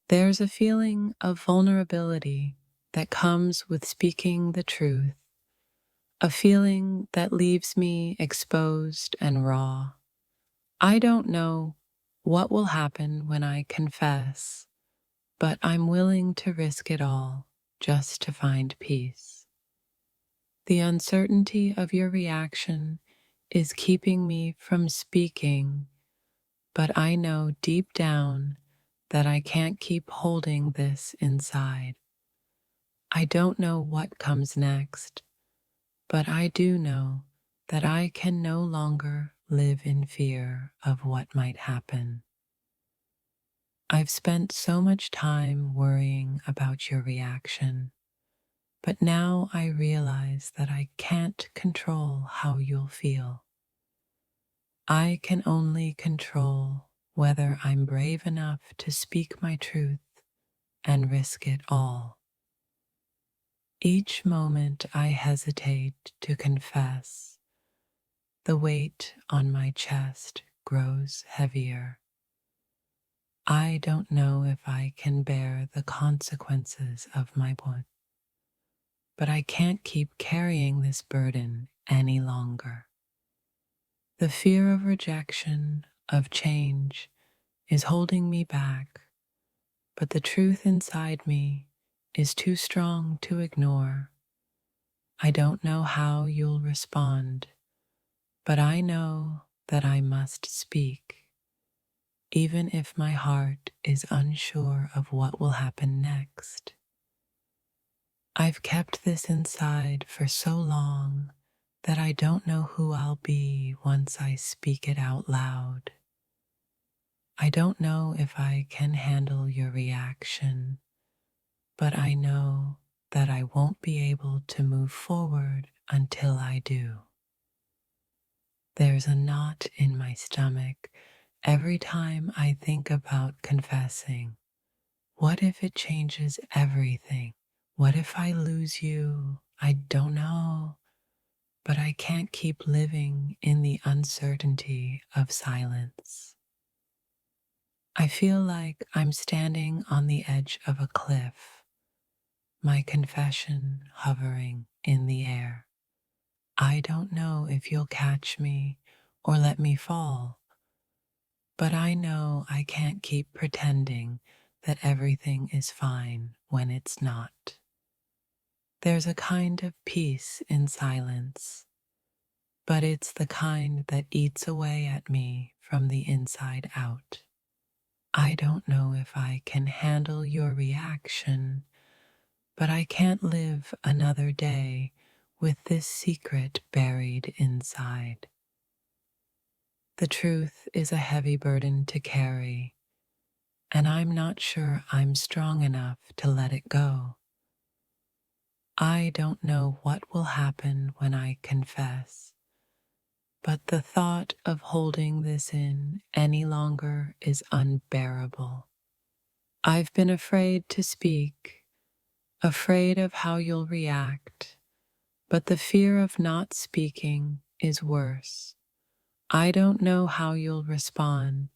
There's a feeling of vulnerability that comes with speaking the truth, a feeling that leaves me exposed and raw. I don't know what will happen when I confess, but I'm willing to risk it all just to find peace. The uncertainty of your reaction is keeping me from speaking, but I know deep down that I can't keep holding this inside. I don't know what comes next, but I do know that I can no longer live in fear of what might happen. I've spent so much time worrying about your reaction, but now I realize that I can't control how you'll feel. I can only control whether I'm brave enough to speak my truth and risk it all. Each moment I hesitate to confess, the weight on my chest grows heavier. I don't know if I can bear the consequences of my words, but I can't keep carrying this burden any longer. The fear of rejection, of change, is holding me back, but the truth inside me is too strong to ignore. I don't know how you'll respond, but I know that I must speak, even if my heart is unsure of what will happen next. I've kept this inside for so long that I don't know who I'll be once I speak it out loud. I don't know if I can handle your reaction, but I know that I won't be able to move forward until I do. There's a knot in my stomach every time I think about confessing. What if it changes everything? What if I lose you? I don't know, but I can't keep living in the uncertainty of silence. I feel like I'm standing on the edge of a cliff, my confession hovering in the air. I don't know if you'll catch me or let me fall, but I know I can't keep pretending that everything is fine when it's not. There's a kind of peace in silence, but it's the kind that eats away at me from the inside out. I don't know if I can handle your reaction, but I can't live another day with this secret buried inside. The truth is a heavy burden to carry, and I'm not sure I'm strong enough to let it go. I don't know what will happen when I confess, but the thought of holding this in any longer is unbearable. I've been afraid to speak, afraid of how you'll react, but the fear of not speaking is worse. I don't know how you'll respond,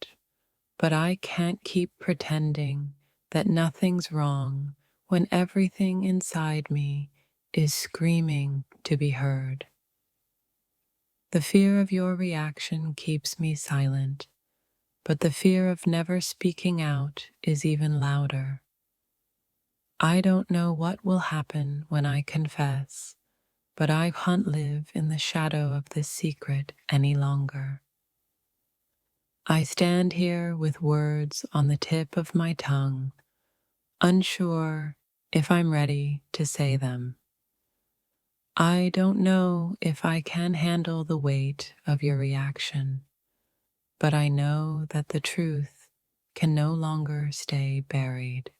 but I can't keep pretending that nothing's wrong when everything inside me is screaming to be heard. The fear of your reaction keeps me silent, but the fear of never speaking out is even louder. I don't know what will happen when I confess, but I can't live in the shadow of this secret any longer. I stand here with words on the tip of my tongue, unsure if I'm ready to say them. I don't know if I can handle the weight of your reaction, but I know that the truth can no longer stay buried.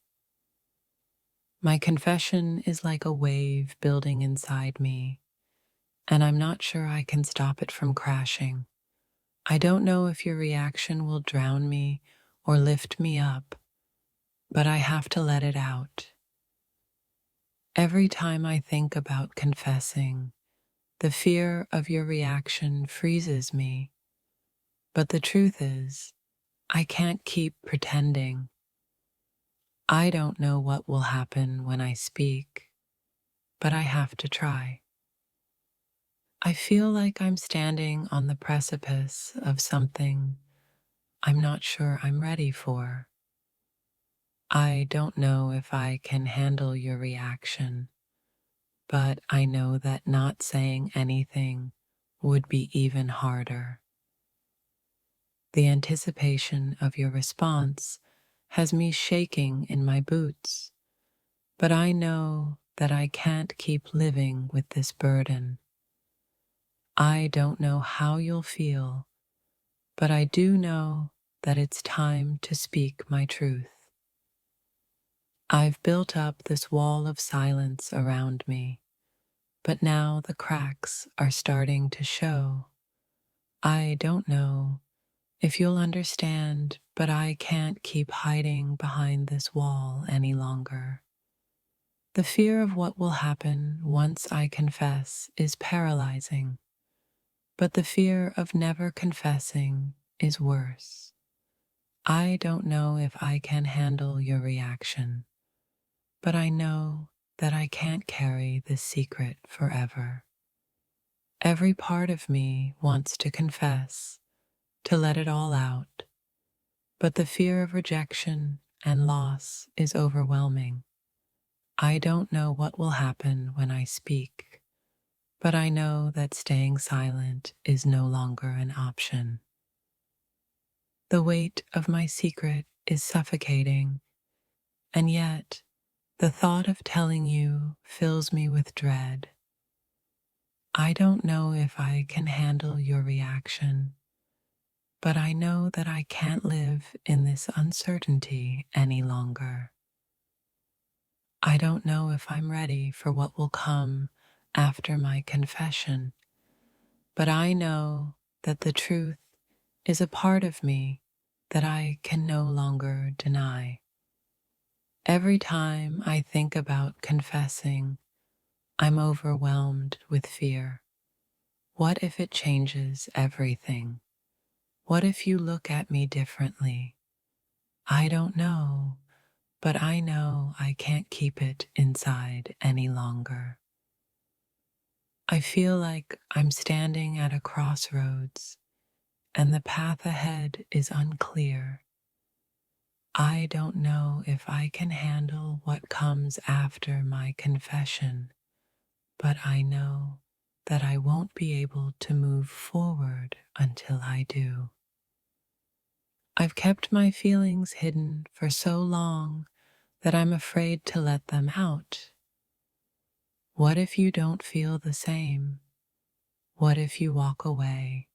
My confession is like a wave building inside me, and I'm not sure I can stop it from crashing. I don't know if your reaction will drown me or lift me up, but I have to let it out. Every time I think about confessing, the fear of your reaction freezes me, but the truth is, I can't keep pretending. I don't know what will happen when I speak, but I have to try. I feel like I'm standing on the precipice of something I'm not sure I'm ready for. I don't know if I can handle your reaction, but I know that not saying anything would be even harder. The anticipation of your response has me shaking in my boots, but I know that I can't keep living with this burden. I don't know how you'll feel, but I do know that it's time to speak my truth. I've built up this wall of silence around me, but now the cracks are starting to show. I don't know if you'll understand, but I can't keep hiding behind this wall any longer. The fear of what will happen once I confess is paralyzing, but the fear of never confessing is worse. I don't know if I can handle your reaction, but I know that I can't carry this secret forever. Every part of me wants to confess, to let it all out, but the fear of rejection and loss is overwhelming. I don't know what will happen when I speak, but I know that staying silent is no longer an option. The weight of my secret is suffocating, and yet the thought of telling you fills me with dread. I don't know if I can handle your reaction, but I know that I can't live in this uncertainty any longer. I don't know if I'm ready for what will come after my confession, but I know that the truth is a part of me that I can no longer deny. Every time I think about confessing, I'm overwhelmed with fear. What if it changes everything? What if you look at me differently? I don't know, but I know I can't keep it inside any longer. I feel like I'm standing at a crossroads and the path ahead is unclear. I don't know if I can handle what comes after my confession, but I know that I won't be able to move forward until I do. I've kept my feelings hidden for so long that I'm afraid to let them out. What if you don't feel the same? What if you walk away?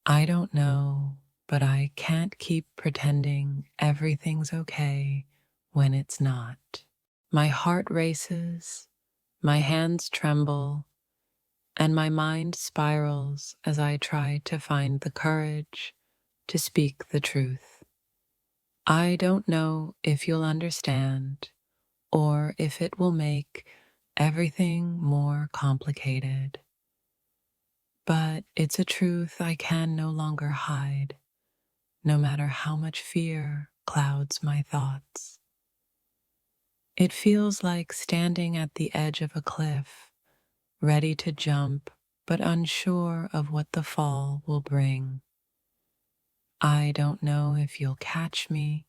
I don't know, but I can't keep pretending everything's okay when it's not. My heart races, my hands tremble, and my mind spirals as I try to find the courage to speak the truth. I don't know if you'll understand or if it will make everything more complicated. But it's a truth I can no longer hide, no matter how much fear clouds my thoughts. It feels like standing at the edge of a cliff, ready to jump, but unsure of what the fall will bring. I don't know if you'll catch me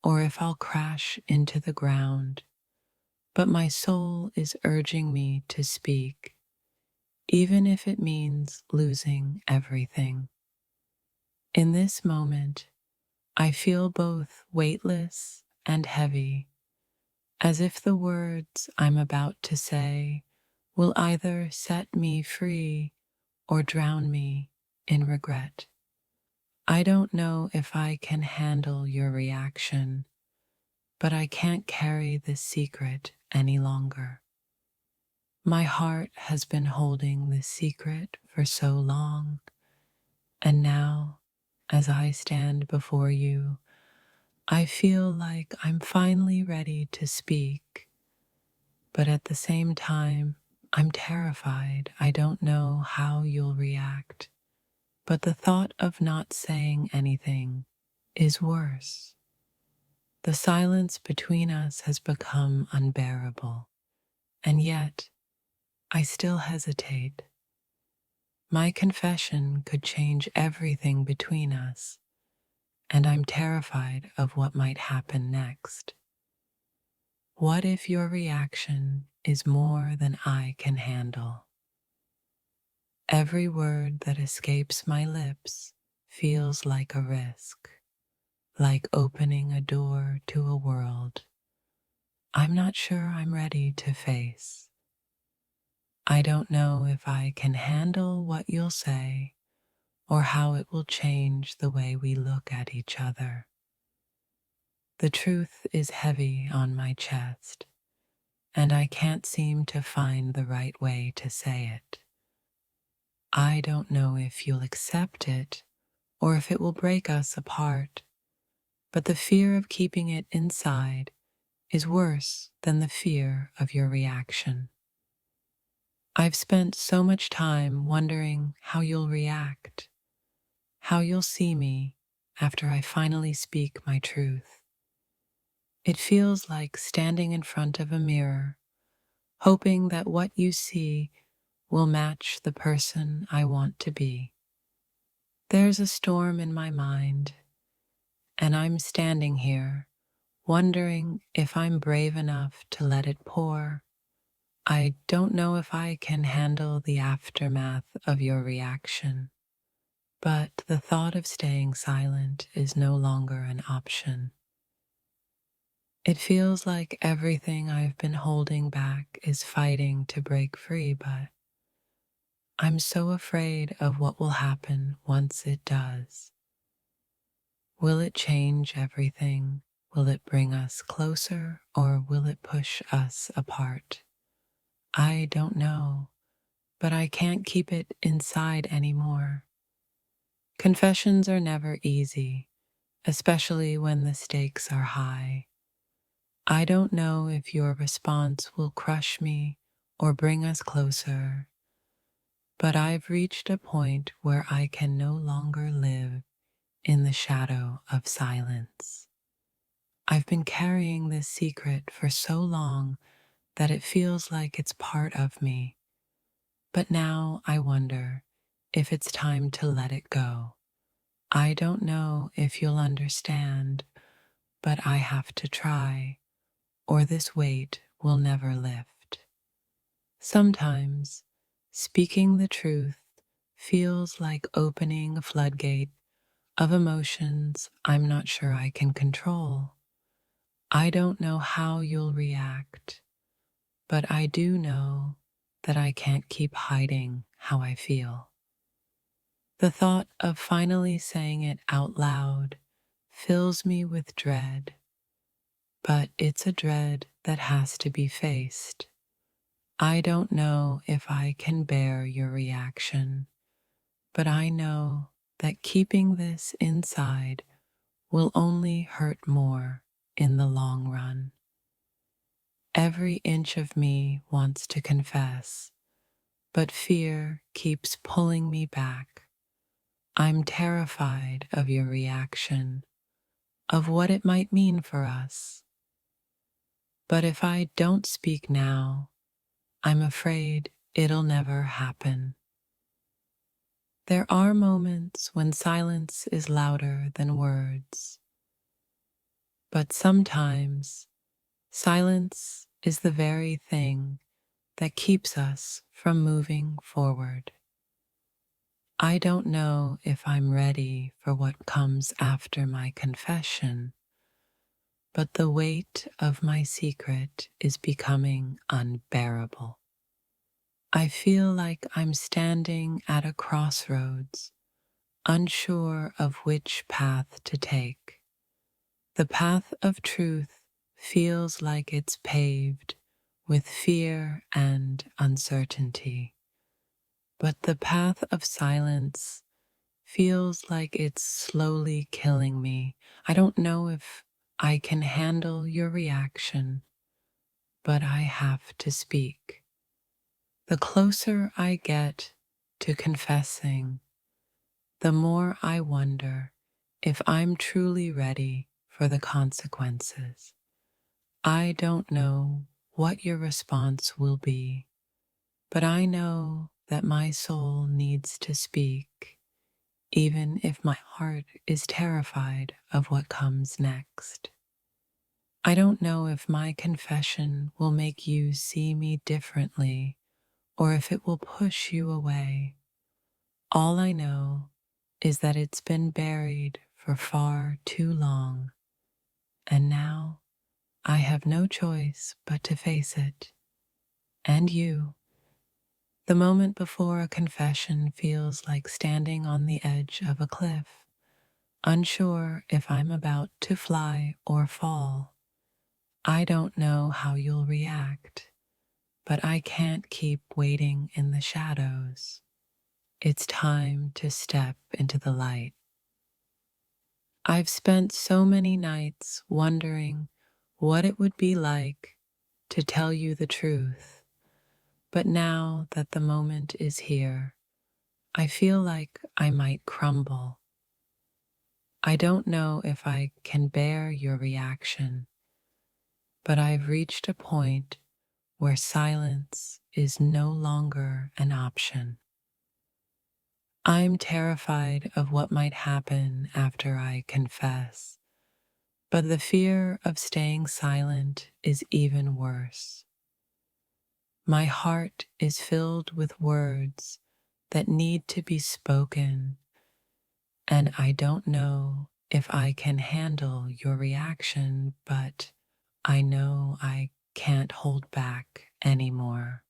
or if I'll crash into the ground, but my soul is urging me to speak, even if it means losing everything. In this moment, I feel both weightless and heavy, as if the words I'm about to say will either set me free or drown me in regret. I don't know if I can handle your reaction, but I can't carry this secret any longer. My heart has been holding this secret for so long, and now, as I stand before you, I feel like I'm finally ready to speak, but at the same time, I'm terrified. I don't know how you'll react, but the thought of not saying anything is worse. The silence between us has become unbearable, and yet I still hesitate. My confession could change everything between us, and I'm terrified of what might happen next. What if your reaction is more than I can handle? Every word that escapes my lips feels like a risk, like opening a door to a world I'm not sure I'm ready to face. I don't know if I can handle what you'll say or how it will change the way we look at each other. The truth is heavy on my chest, and I can't seem to find the right way to say it. I don't know if you'll accept it or if it will break us apart, but the fear of keeping it inside is worse than the fear of your reaction. I've spent so much time wondering how you'll react, how you'll see me after I finally speak my truth. It feels like standing in front of a mirror, hoping that what you see will match the person I want to be. There's a storm in my mind, and I'm standing here, wondering if I'm brave enough to let it pour. I don't know if I can handle the aftermath of your reaction, but the thought of staying silent is no longer an option. It feels like everything I've been holding back is fighting to break free, but I'm so afraid of what will happen once it does. Will it change everything? Will it bring us closer, or will it push us apart? I don't know, but I can't keep it inside anymore. Confessions are never easy, especially when the stakes are high. I don't know if your response will crush me or bring us closer, but I've reached a point where I can no longer live in the shadow of silence. I've been carrying this secret for so long that it feels like it's part of me, but now I wonder if it's time to let it go. I don't know if you'll understand, but I have to try, or this weight will never lift. Sometimes, speaking the truth feels like opening a floodgate of emotions I'm not sure I can control. I don't know how you'll react, but I do know that I can't keep hiding how I feel. The thought of finally saying it out loud fills me with dread, but it's a dread that has to be faced. I don't know if I can bear your reaction, but I know that keeping this inside will only hurt more in the long run. Every inch of me wants to confess, but fear keeps pulling me back. I'm terrified of your reaction, of what it might mean for us. But if I don't speak now, I'm afraid it'll never happen. There are moments when silence is louder than words, but sometimes silence is the very thing that keeps us from moving forward. I don't know if I'm ready for what comes after my confession, but the weight of my secret is becoming unbearable. I feel like I'm standing at a crossroads, unsure of which path to take. The path of truth feels like it's paved with fear and uncertainty, but the path of silence feels like it's slowly killing me. I don't know if I can handle your reaction, but I have to speak. The closer I get to confessing, the more I wonder if I'm truly ready for the consequences. I don't know what your response will be, but I know that my soul needs to speak, even if my heart is terrified of what comes next. I don't know if my confession will make you see me differently or if it will push you away. All I know is that it's been buried for far too long, and now I have no choice but to face it. And you. The moment before a confession feels like standing on the edge of a cliff, unsure if I'm about to fly or fall. I don't know how you'll react, but I can't keep waiting in the shadows. It's time to step into the light. I've spent so many nights wondering what it would be like to tell you the truth, but now that the moment is here, I feel like I might crumble. I don't know if I can bear your reaction, but I've reached a point where silence is no longer an option. I'm terrified of what might happen after I confess, but the fear of staying silent is even worse. My heart is filled with words that need to be spoken, and I don't know if I can handle your reaction, but I know I can't hold back anymore.